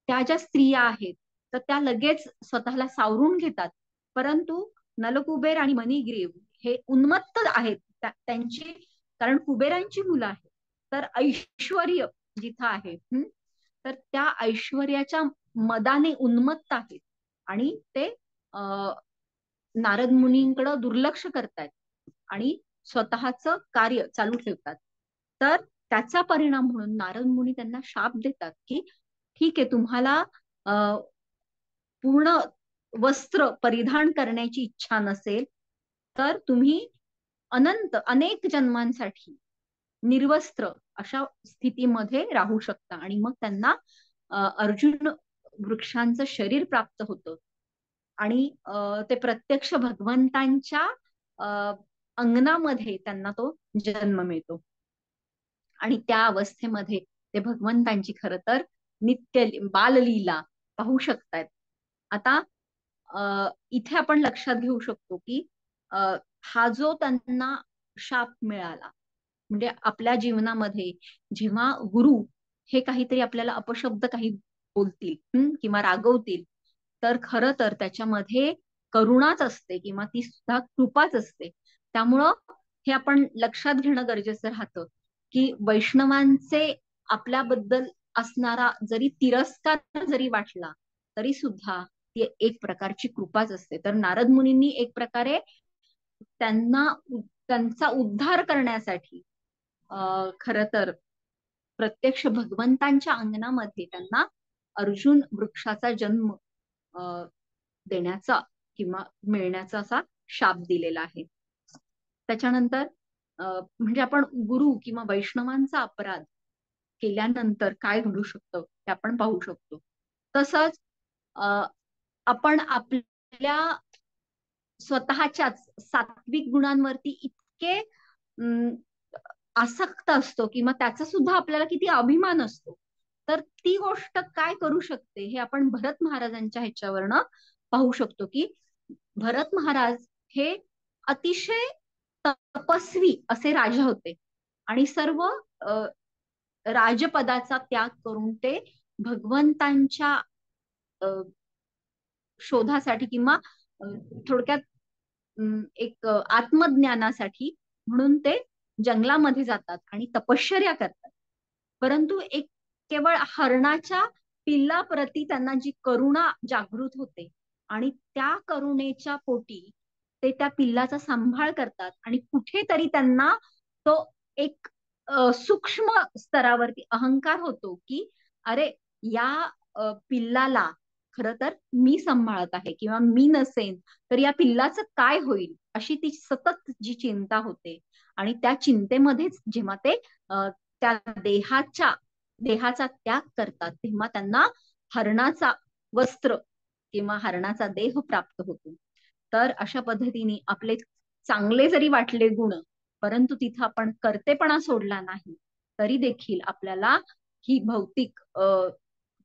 त्या ज्या स्त्रिया आहेत तर त्या लगेच स्वतःला सावरून घेतात, परंतु नलकुबेर आणि मणिग्रीव हे उन्मत्त आहेत त्यांची, कारण कुबेरांची मुलं आहेत, तर ऐश्वर जिथं आहे तर त्या ऐश्वर्याच्या मदाने उन्मत्त आहेत आणि ते नारद मुनींकडे दुर्लक्ष करतायत आणि स्वतःचं कार्य चालू ठेवतात. तर त्याचा परिणाम म्हणून नारद मुनी त्यांना शाप देतात की ठीक आहे, तुम्हाला पूर्ण वस्त्र परिधान करण्याची इच्छा नसेल तर तुम्ही अनेक जन्मांसाठी निर्वस्त्र अशा स्थितीमध्ये राहू शकता. आणि मग त्यांना अर्जुन वृक्षांचं शरीर प्राप्त होतं आणि ते प्रत्यक्ष भगवंतांच्या अंगणामध्ये त्यांना तो जन्म मिळतो आणि त्या अवस्थेमध्ये ते भगवंतांची खरं तर नित्य बाललीला पाहू शकतायत. आता इथे आपण लक्षात घेऊ शकतो की हा जो त्यांना शाप मिळाला, म्हणजे आपल्या जीवनामध्ये जेव्हा गुरु हे काहीतरी आपल्याला अपशब्द काही बोलतील किंवा रागवतील, तर खरं तर त्याच्यामध्ये करुणाच असते किंवा ती सुद्धा कृपाच असते. त्यामुळं हे आपण लक्षात घेणं गरजेचं राहतं की वैष्णवांचे आपल्याबद्दल असणारा जरी तिरस्कार जरी वाटला तरी सुद्धा ती एक प्रकारची कृपाच असते. तर नारद मुनींनी एक प्रकारे त्यांचा उद्धार करण्यासाठी खर तर प्रत्यक्ष भगवंतांच्या अंगणामध्ये त्यांना अर्जुन वृक्षाचा जन्म देण्याचा किंवा मिळण्याचा असा शाप दिलेला आहे. त्याच्यानंतर म्हणजे आपण गुरु किंवा वैष्णवांचा अपराध केल्यानंतर काय घडू शकतं ते आपण पाहू शकतो. तसंच आपण आपल्या स्वतःच्याच सात्विक गुणांवरती इतके आसक्त असतो किंवा त्याचा सुद्धा आपल्याला किती अभिमान असतो, तर ती गोष्ट काय करू शकते हे आपण भरत महाराजांच्या ह्याच्यावरनं पाहू शकतो की भरत महाराज हे अतिशय तपस्वी असे राजा होते आणि सर्व राजपदाचा त्याग करून ते भगवंतांच्या शोधासाठी किंवा थोडक्यात एक आत्मज्ञानासाठी म्हणून ते जंगलामध्ये जातात आणि तपश्चर्या करतात. परंतु एक केवळ हरणाच्या पिल्लाप्रती त्यांना जी करुणा जागृत होते आणि त्या करुणेच्या पोटी ते त्या पिल्लाचा सांभाळ करतात आणि कुठेतरी त्यांना तो एक सूक्ष्म स्तरावरती अहंकार होतो की अरे या पिल्लाला खर तर मी सांभाळत आहे किंवा मी नसेन तर या पिल्लाचं काय होईल, अशी ती सतत जी चिंता होते आणि त्या चिंतेमध्येच जेव्हा ते त्या देहाच्या देहाचा त्याग करतात तेव्हा त्यांना हरणाचा वस्त्र किंवा हरणाचा देह प्राप्त होतो. तर अशा पद्धतीने आपले चांगले जरी वाटले गुण, परंतु तिथं आपण कर्तेपणा सोडला नाही, तरी देखील आपल्याला ही भौतिक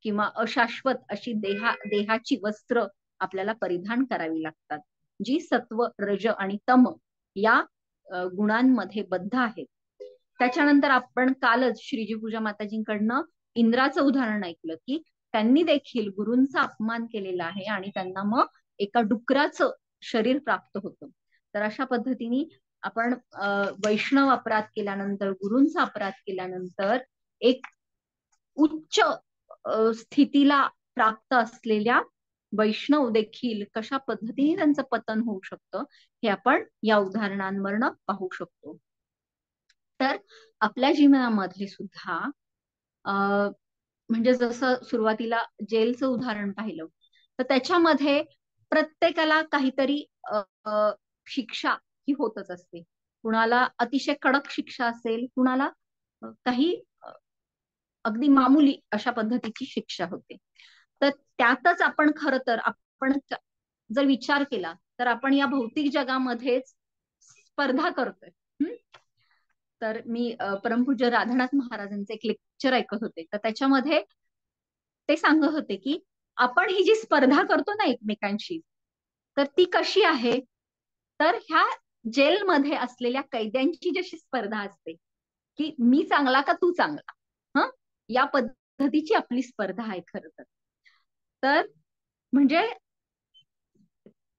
किंवा अशाश्वत अशी देहाची वस्त्र आपल्याला परिधान करावी लागतात, जी सत्व, रज आणि तम या गुणांमध्ये बद्ध आहेत. त्याच्यानंतर आपण कालच श्रीजी पूजा माताजींकडनं इंद्राचं उदाहरण ऐकलं की त्यांनी देखील गुरूंचा अपमान केलेला आहे आणि त्यांना मग एका डुकराचं शरीर प्राप्त होतं. तर अशा पद्धतीने आपण वैष्णव अपराध केल्यानंतर, गुरूंचा अपराध केल्यानंतर एक उच्च स्थितीला प्राप्त असलेल्या वैष्णव देखील कशा पद्धतीने त्यांचं पतन होऊ शकतं हे आपण या उदाहरणांवरनं पाहू शकतो. तर आपल्या जीवनामध्ये सुद्धा म्हणजे जसं सुरुवातीला जेलचं उदाहरण पाहिलं, तर त्याच्यामध्ये प्रत्येकाला काहीतरी शिक्षा ही होतच असते. कुणाला अतिशय कडक शिक्षा असेल, कुणाला काही अगदी मामूली अशा पद्धतीची शिक्षा होते. तर त्यातच आपण खरं तर आपण जर विचार केला तर आपण या भौतिक जगामध्येच स्पर्धा करतोय. तर मी परमपूज्य राधानाथ महाराजांचे एक लेक्चर ऐकत होते, तर त्याच्यामध्ये ते सांगत होते की आपण ही जी स्पर्धा करतो ना एकमेकांशी, तर ती कशी आहे, तर ह्या जेलमध्ये असलेल्या कैद्यांची जशी स्पर्धा असते की मी चांगला का तू चांगला, हं, या पद्धतीची आपली स्पर्धा आहे खरं तर. तर म्हणजे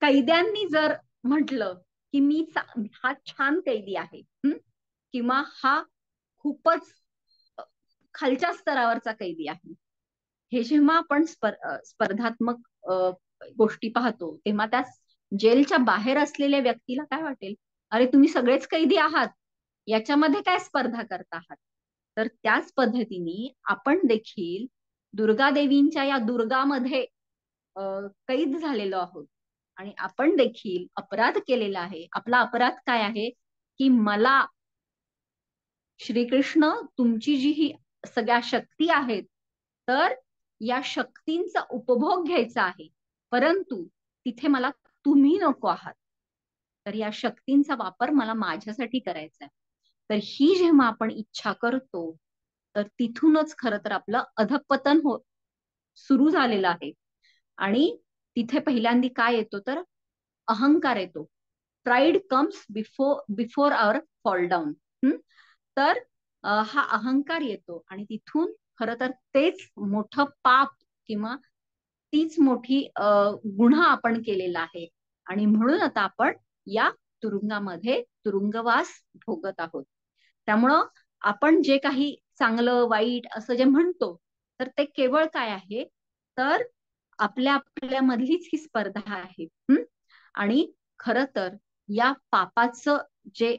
कैद्यांनी जर म्हटलं की हा छान कैदी आहे, किंवा हा खूपच खालच्या स्तरावरचा कैदी आहे, हे जेव्हा आपण स्पर्धात्मक गोष्टी पाहतो तेव्हा त्या जेलच्या बाहेर असलेल्या व्यक्तीला काय वाटेल, अरे तुम्ही सगळेच कैदी आहात, याच्यामध्ये काय स्पर्धा करत आहात. तर त्याच पद्धतीने आपण देखील दुर्गादेवींच्या या दुर्गामध्ये कैद झालेलो आहोत आणि आपण देखील अपराध केलेला आहे. आपला अपराध काय आहे की मला श्रीकृष्ण तुमची जी ही सगळ्या शक्ती आहेत, तर या शक्तींचा उपभोग घ्यायचा आहे, परंतु तिथे मला तुम्ही नको आहात. तर या शक्तींचा वापर मला माझ्यासाठी करायचा आहे. तर ही जेव्हा आपण इच्छा करतो, तर तिथूनच खरं तर आपलं अधःपतन सुरू झालेलं आहे. आणि तिथे पहिल्यांदा काय येतो, तर अहंकार येतो. प्राईड कम्स बिफोर आवर फॉल डाऊन. तर हा अहंकार येतो आणि तिथून खरं तर तेच मोठं पाप किंवा तीच मोठी गुन्हा आपण केलेला आहे आणि म्हणून आता आपण या तुरुंगामध्ये तुरुंगवास भोगत आहोत. त्यामुळं आपण जे काही चांगलं वाईट असं जे म्हणतो, तर ते केवळ काय आहे, तर आपल्यामधलीच ही स्पर्धा आहे. आणि खरं तर या पापाचं जे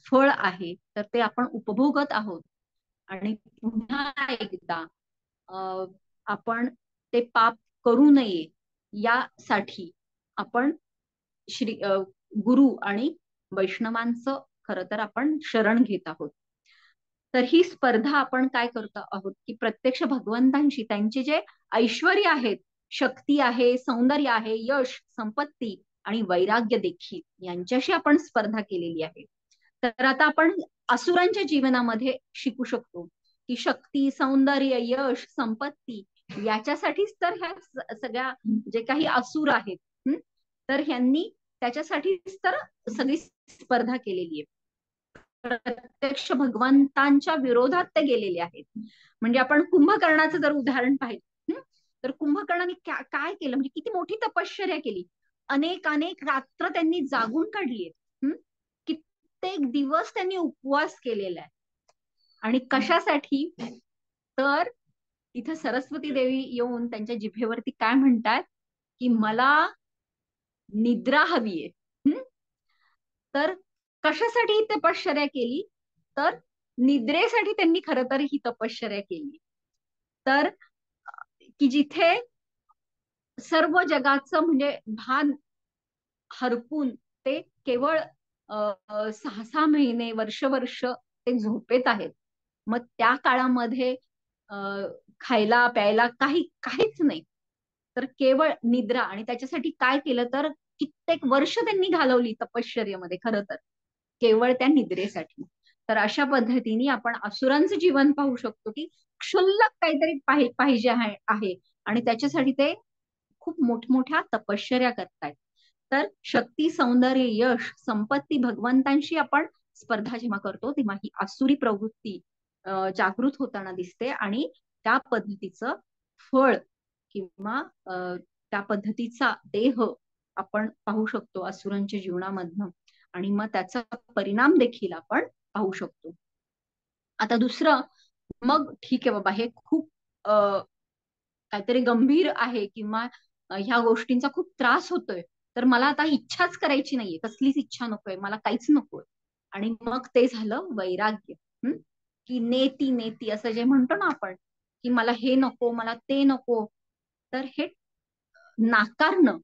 फळ आहे, तर ते आपण उपभोगत आहोत आणि पुन्हा एकदा आपण ते पाप करू नये यासाठी आपण गुरु आणि वैष्णवांचं खरं तर आपण शरण घेत आहोत. तर ही स्पर्धा आपण काय करतो आहोत की प्रत्यक्ष भगवंतांशी त्यांचे जे ऐश्वर्य आहेत, शक्ती आहे, सौंदर्य आहे, यश, संपत्ती आणि वैराग्य देखील, यांच्याशी आपण स्पर्धा केलेली आहे. तर आता आपण असुरांच्या जीवनामध्ये शिकू शकतो की शक्ती, सौंदर्य, यश, संपत्ती याच्यासाठीच तर ह्या सगळ्या जे काही असुर आहेत, तर ह्यांनी त्याच्यासाठीच तर सगळी स्पर्धा केलेली आहे. प्रत्यक्ष भगवंतांच्या विरोधात ते गेलेले आहेत. म्हणजे आपण कुंभकर्णाचं जर उदाहरण पाहिलं, तर कुंभकर्णाने काय केलं, म्हणजे किती मोठी तपश्चर्या केली. अनेक रात्र त्यांनी जागून काढली, कित्येक दिवस त्यांनी उपवास केलेला आहे. आणि कशासाठी, तर तिथे सरस्वती देवी येऊन त्यांच्या जिभेवरती काय म्हणतात की मला निद्रा हवीये. तर कशासाठी ही तपश्चर्या केली, तर निद्रेसाठी त्यांनी खरं तर ही तपश्चर्या केली. तर की जिथे सर्व जगाचं म्हणजे भान हरपून ते केवळ 6 महिने, वर्ष ते झोपेत आहेत. मग त्या काळामध्ये खायला प्यायला काहीच नाही, तर केवळ निद्रा. आणि त्याच्यासाठी काय केलं तर कित्येक वर्ष त्यांनी घालवली तपश्चर्येमध्ये, खरं तर केवळ त्या निद्रेसाठी. तर अशा पद्धतीने आपण असुरांचं जीवन पाहू शकतो की क्षुल्लक काहीतरी पाहिजे आहे आणि त्याच्यासाठी ते खूप मोठमोठ्या तपश्चर्या करतायत. तर शक्ती, सौंदर्य, यश, संपत्ती, भगवंतांशी आपण स्पर्धा जेव्हा करतो तेव्हा ही आसुरी प्रवृत्ती जागृत होताना दिसते आणि त्या पद्धतीचं फळ किंवा त्या पद्धतीचा देह आपण पाहू शकतो असुरांच्या जीवनामधनं, आणि मग त्याचा परिणाम देखील आपण पाहू शकतो. आता दुसरं, मग ठीक आहे बाबा, हे खूप काहीतरी गंभीर आहे किंवा ह्या गोष्टींचा खूप त्रास होतोय, तर मला आता इच्छाच करायची नाहीये, कसलीच इच्छा नकोय, मला काहीच नकोय. आणि मग ते झालं वैराग्य. की नेती नेती असं जे म्हणतो ना आपण, की मला हे नको, मला ते नको. तर हे नाकारणं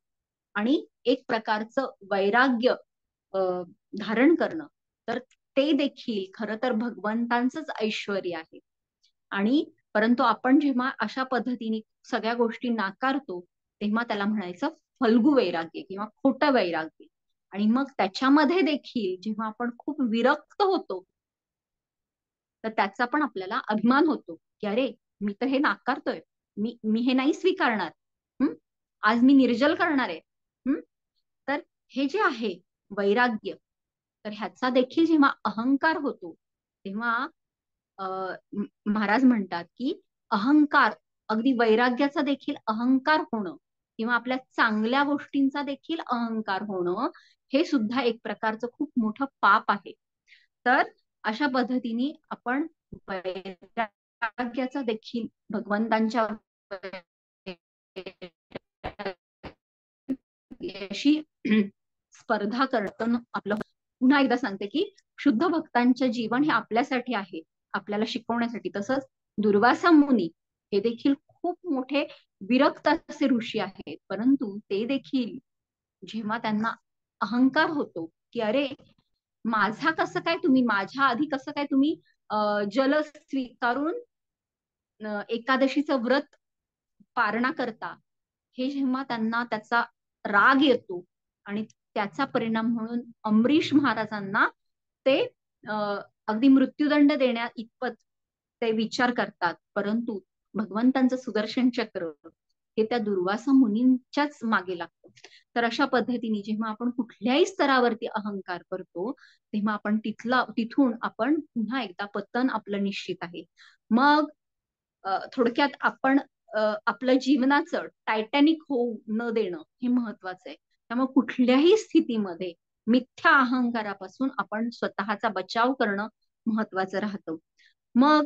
आणि एक प्रकारचं वैराग्य धारण करणं, तर ते देखील खरं तर भगवंतांचंच ऐश्वर्य आहे. आणि परंतु आपण जेव्हा अशा पद्धतीने सगळ्या गोष्टी नाकारतो तेव्हा त्याला म्हणायचं फल्गू वैराग्य किंवा खोटं वैराग्य. आणि मग त्याच्यामध्ये देखील जेव्हा आपण खूप विरक्त होतो तर त्याचा पण आपल्याला अभिमान होतो की अरे, मी तर हे नाकारतोय, मी हे नाही स्वीकारणार. हम्म आज मी निर्जल करणार आहे. तर हे जे आहे वैराग्य, तर ह्याचा देखील जेव्हा अहंकार होतो तेव्हा महाराज म्हणतात की अहंकार, अगदी वैराग्याचा देखील अहंकार होणं किंवा आपल्या चांगल्या गोष्टींचा देखील अहंकार होणं, हे सुद्धा एक प्रकारचं खूप मोठं पाप आहे. तर अशा पद्धतीने आपण वैराग्याचा देखील भगवंतांच्या अशी स्पर्धा करणं आपलं. पुन्हा एकदा सांगते की शुद्ध भक्तांचे जीवन हे आपल्यासाठी आहे, आपल्याला शिकवण्यासाठी. तसंच दुर्वासा मुनी हे देखील खूप मोठे विरक्त असे ऋषी आहेत, परंतु ते देखील जेव्हा त्यांना अहंकार होतो की अरे, माझा कसं काय तुम्ही, माझ्या आधी कसं काय तुम्ही जल स्वीकारून एकादशीचं व्रत पारणा करता, हे जेव्हा त्यांना त्याचा राग येतो आणि त्याचा परिणाम म्हणून अमरीश महाराजांना ते अगदी मृत्यूदंड देण्या इतपत ते विचार करतात. परंतु भगवंतांचं सुदर्शन चक्र हे त्या दुर्वासा मुनींच्याच मागे लागतं. तर अशा पद्धतीने जेव्हा आपण कुठल्याही स्तरावरती अहंकार करतो तेव्हा आपण तिथून आपण पुन्हा एकदा पतन आपलं निश्चित आहे. मग थोडक्यात आपण आपलं जीवनाचं टायटॅनिक होऊ न देणं हे महत्वाचं आहे. त्यामुळे कुठल्याही स्थितीमध्ये मिथ्या अहंकारापासून आपण स्वतःचा बचाव करणं महत्वाचं राहतं. मग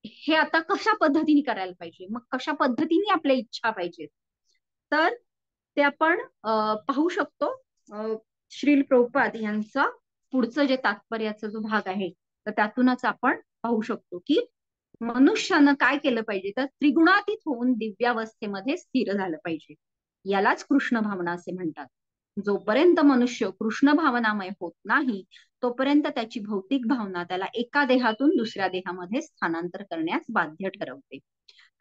हे आता कशा पद्धतीने करायला पाहिजे, मग कशा पद्धतीने आपल्या इच्छा पाहिजेत, तर ते आपण पाहू शकतो. श्रील प्रभुपाद यांचा पुढचं जे तात्पर्याचा जो भाग आहे तर त्यातूनच आपण पाहू शकतो की मनुष्यानं काय केलं पाहिजे, तर त्रिगुणातीत होऊन दिव्यावस्थेमध्ये स्थिर झालं पाहिजे. यालाच कृष्ण भावना असे म्हणतात. जोपर्यंत मनुष्य कृष्ण भावनामय होत नाही तोपर्यंत त्याची भौतिक भावना त्याला एका देहातून दुसऱ्या देहामध्ये स्थानांतर करण्यास बाध्य ठरवते.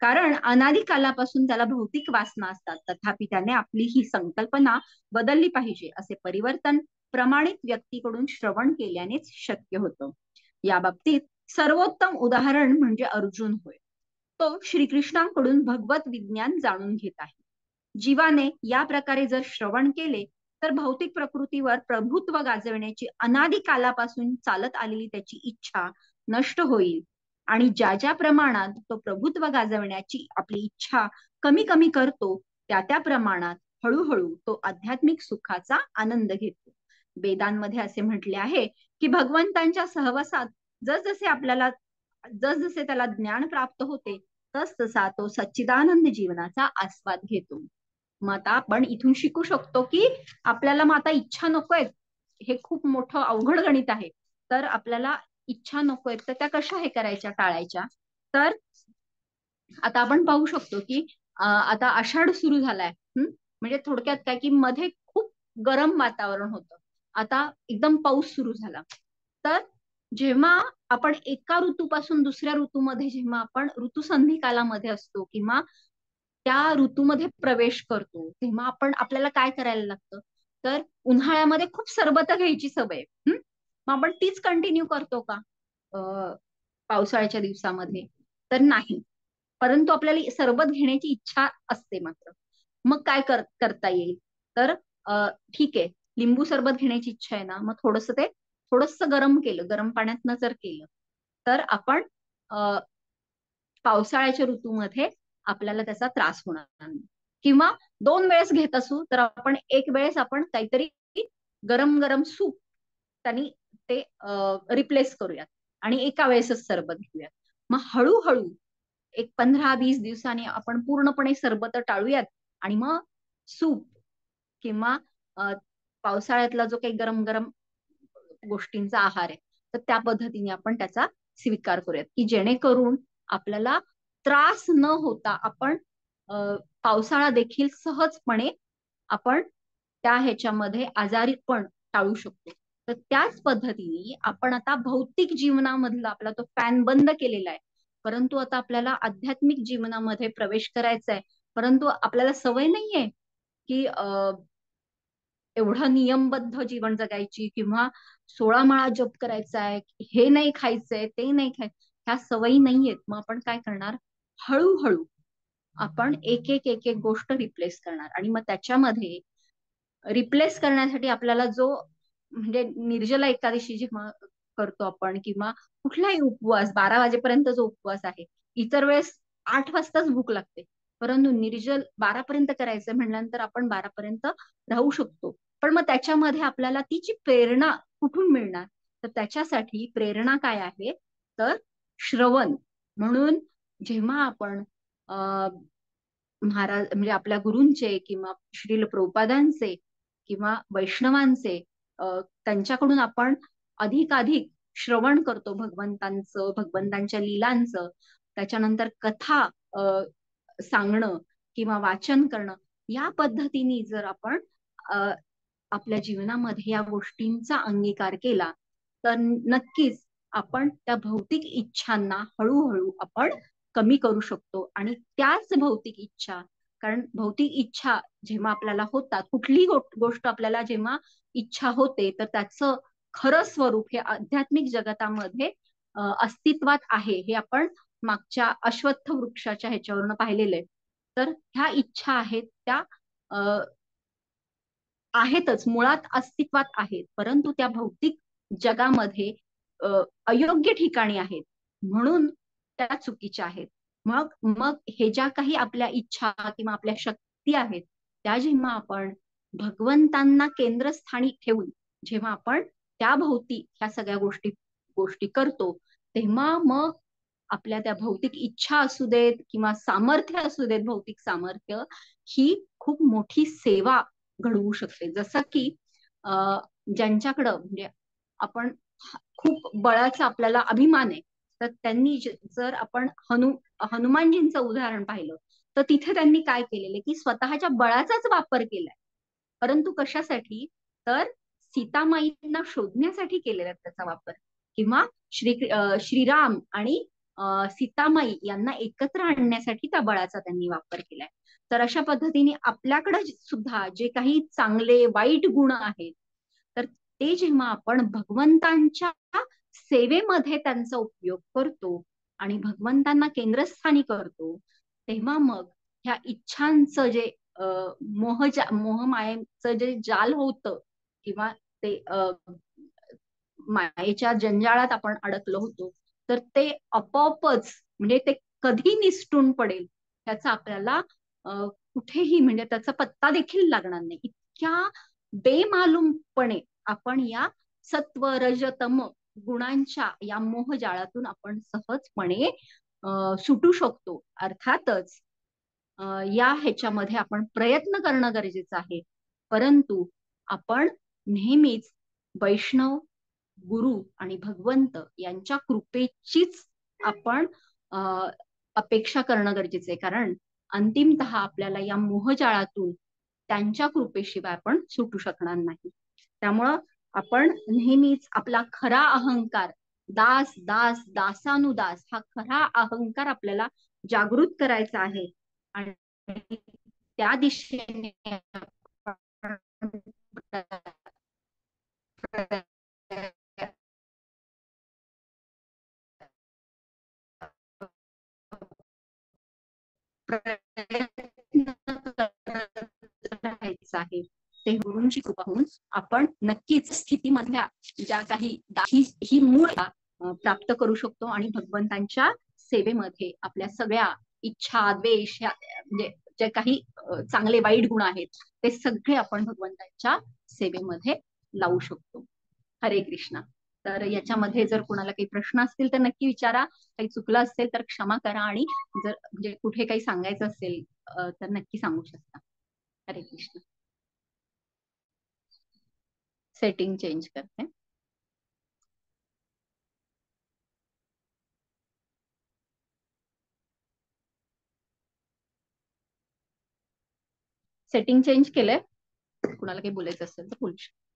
कारण अनादी कालापासून त्याला भौतिक वासना असतात, तथापि त्याने आपली ही संकल्पना बदलली पाहिजे. असे परिवर्तन प्रमाणित व्यक्तीकडून श्रवण केल्यानेच शक्य होतं. या बाबतीत सर्वोत्तम उदाहरण म्हणजे अर्जुन होय. तो श्रीकृष्णांकडून भगवत विज्ञान जाणून घेत आहे. जीवाने या प्रकारे जर श्रवण केले तर भौतिक प्रकृतीवर प्रभुत्व गाजवण्याची अनादी कालापासून चालत आलेली त्याची इच्छा नष्ट होईल आणि ज्या ज्या प्रमाणात तो प्रभुत्व गाजवण्याची आपली इच्छा कमी कमी करतो त्या त्या प्रमाणात हळूहळू तो आध्यात्मिक सुखाचा आनंद घेतो. वेदांमध्ये असे म्हटले आहे की भगवंतांच्या सहवासात जसजसे त्याला ज्ञान प्राप्त होते तस तसा तो सच्चिदानंद जीवनाचा आस्वाद घेतो. मग आता आपण इथून शिकू शकतो की आपल्याला मग आता इच्छा नकोय, हे खूप मोठं अवघड गणित आहे. तर आपल्याला इच्छा नकोय तर त्या कशा हे करायच्या, टाळायच्या. तर आता आपण पाहू शकतो की आता आषाढ सुरू झालाय. म्हणजे थोडक्यात काय की मध्ये खूप गरम वातावरण होतं, आता एकदम पाऊस सुरू झाला. तर जेव्हा आपण एका ऋतूपासून दुसऱ्या ऋतूमध्ये जेव्हा आपण ऋतुसंधी कालामध्ये असतो किंवा त्या ऋतूमध्ये प्रवेश करतो, तेव्हा आपल्याला काय करायला लागतं, तर उन्हाळ्यामध्ये खूप सरबत घ्यायची सवय. मग आपण तीच कंटिन्यू करतो का पावसाळ्याच्या दिवसामध्ये? तर नाही. परंतु आपल्याला सरबत घेण्याची इच्छा असते मात्र. मग काय करता येईल? तर ठीक आहे, लिंबू सरबत घेण्याची इच्छा आहे ना, मग थोडस गरम केलं, गरम पाण्यातनं जर केलं, तर आपण पावसाळ्याच्या ऋतूमध्ये आपल्याला त्याचा त्रास होणार नाही. किंवा 2 वेळेस घेत असू तर आपण एक वेळेस आपण काहीतरी गरम गरम सूप त्यांनी ते रिप्लेस करूयात आणि एका वेळेसच सरबत घेऊयात. मग हळूहळू एक 15-20 दिवसांनी आपण पूर्णपणे सरबत टाळूयात आणि मग सूप किंवा पावसाळ्यातला जो काही गरम गरम गोष्टींचा आहार आहे, तर त्या पद्धतीने आपण त्याचा स्वीकार करूयात, की जेणेकरून आपल्याला त्रास न होता आपण पावसाळा देखील सहजपणे आपण त्या ह्याच्यामध्ये आजारी पण टाळू शकतो. तर त्याच पद्धतीने आपण आता भौतिक जीवनामधला आपला तो फॅन बंद केलेला आहे, परंतु आता आपल्याला आध्यात्मिक जीवनामध्ये प्रवेश करायचा आहे. परंतु आपल्याला सवय नाहीये की एवढं नियमबद्ध जीवन जगायची किंवा 16 माळा जप करायचा आहे, हे नाही खायचंय, ते नाही खायचं, ह्या सवयी नाहीयेत. मग आपण काय करणार, हळूहळू आपण एक एक एक एक गोष्ट रिप्लेस करणार. आणि मग त्याच्यामध्ये रिप्लेस करण्यासाठी आपल्याला जो म्हणजे निर्जला एकादशी जेव्हा करतो आपण किंवा कुठलाही उपवास 12 वाजेपर्यंत जो उपवास आहे, इतर वेळेस 8 वाजताच भूक लागते, परंतु निर्जल 12 पर्यंत करायचं म्हणल्यानंतर आपण 12 पर्यंत राहू शकतो. पण मग त्याच्यामध्ये आपल्याला तिची प्रेरणा कुठून मिळणार? तर त्याच्यासाठी प्रेरणा काय आहे, तर श्रवण. म्हणून जेव्हा आपण महाराज म्हणजे आपल्या गुरूंचे किंवा श्रील प्रभुपादांचे किंवा वैष्णवांचे त्यांच्याकडून आपण अधिकाधिक श्रवण करतो भगवंतांचं, भगवंतांच्या लीलांचं, त्याच्यानंतर कथा सांगणं किंवा वाचन करणं, या पद्धतीने जर आपण आपल्या जीवनामध्ये या गोष्टींचा अंगीकार केला, तर नक्कीच आपण त्या भौतिक इच्छांना हळूहळू आपण कमी करू शकतो. आणि त्याच भौतिक इच्छा, कारण भौतिक इच्छा जेव्हा आपल्याला होतात, कुठलीही गोष्ट आपल्याला जेव्हा इच्छा होते, तर त्याचं खरं स्वरूप हे आध्यात्मिक जगतामध्ये अस्तित्वात आहे, हे आपण मागच्या अश्वत्थ वृक्षाच्या ह्याच्यावरनं पाहिलेलं आहे. तर ह्या इच्छा आहेत त्या आहेतच, मुळात अस्तित्वात आहेत, परंतु त्या भौतिक जगामध्ये अयोग्य ठिकाणी आहेत, म्हणून त्या चुकीच्या आहेत. मग मग हे ज्या काही आपल्या इच्छा किंवा आपल्या शक्ती आहेत, त्या जेव्हा आपण भगवंतांना केंद्रस्थानी ठेवून जेव्हा आपण त्या भोवती ह्या सगळ्या गोष्टी गोष्टी करतो, तेव्हा मग आपल्या त्या भौतिक इच्छा असू देत किंवा सामर्थ्य असू देत, भौतिक सामर्थ्य, ही खूप मोठी सेवा घडवू शकते. जसं की ज्यांच्याकडं म्हणजे आपण खूप बळाचा आपल्याला अभिमान आहे, तर त्यांनी जर आपण हनुमानजींचं उदाहरण पाहिलं, तर तिथे त्यांनी काय केलेलं की स्वतःच्या बळाचाच वापर केलाय, परंतु कशासाठी, तर सीतामाईंना शोधण्यासाठी केलेला त्याचा वापर. किंवा श्रीराम आणि सीतामाई यांना एकत्र आणण्यासाठी त्या बळाचा त्यांनी वापर केलाय. तर अशा पद्धतीने आपल्याकडे सुद्धा जे काही चांगले वाईट गुण आहेत, तर ते जेव्हा आपण भगवंतांच्या सेवेमध्ये त्यांचा उपयोग करतो आणि भगवंतांना केंद्रस्थानी करतो, तेव्हा मग ह्या इच्छांचं जे मोहमायेचं जे जाल होतं किंवा ते मायेच्या जंजाळात आपण अडकलो होतो, तर ते आपोआपच म्हणजे ते कधी निसटून पडेल त्याचा आपल्याला कुठेही म्हणजे त्याचा पत्ता देखील लागणार नाही. इतक्या बेमालूमपणे आपण या सत्व रज तम गुणांच्या या मोहजाळातून आपण सहजपणे सुटू शकतो. अर्थातच या ह्याच्यामध्ये आपण प्रयत्न करणं गरजेचं आहे, परंतु आपण नेहमीच वैष्णव गुरु आणि भगवंत यांच्या कृपेचीच आपण अपेक्षा करणं गरजेचं आहे, कारण अंतिमतः आपल्याला या मोहजाळातून त्यांच्या कृपेशिवाय आपण सुटू शकणार नाही. त्यामुळं आपण नेहमीच आपला खरा अहंकार दास दास दासानुदास हा खरा अहंकार आपल्याला जागृत करायचा आहे. आणि त्या दिशेने प्रयत्न राहायचं आहे. ते गुरूंची कृपा होऊन आपण नक्कीच स्थितीमधल्या ज्या काही ही मूळ प्राप्त करू शकतो आणि भगवंतांच्या सेवेमध्ये आपल्या सगळ्या इच्छा द्वेष म्हणजे जे काही चांगले वाईट गुण आहेत ते सगळे आपण भगवंतांच्या सेवेमध्ये लावू शकतो. हरे कृष्णा. तर याच्यामध्ये जर कोणाला काही प्रश्न असतील तर नक्की विचारा. काही चुकलं असेल तर क्षमा करा आणि जर म्हणजे कुठे काही सांगायचं असेल तर नक्की सांगू शकता. हरे कृष्ण. सेटिंग चेंज करते. सेटिंग चेंज केलंय. कुणाला काही बोलायचं असेल तर बोलू शकता.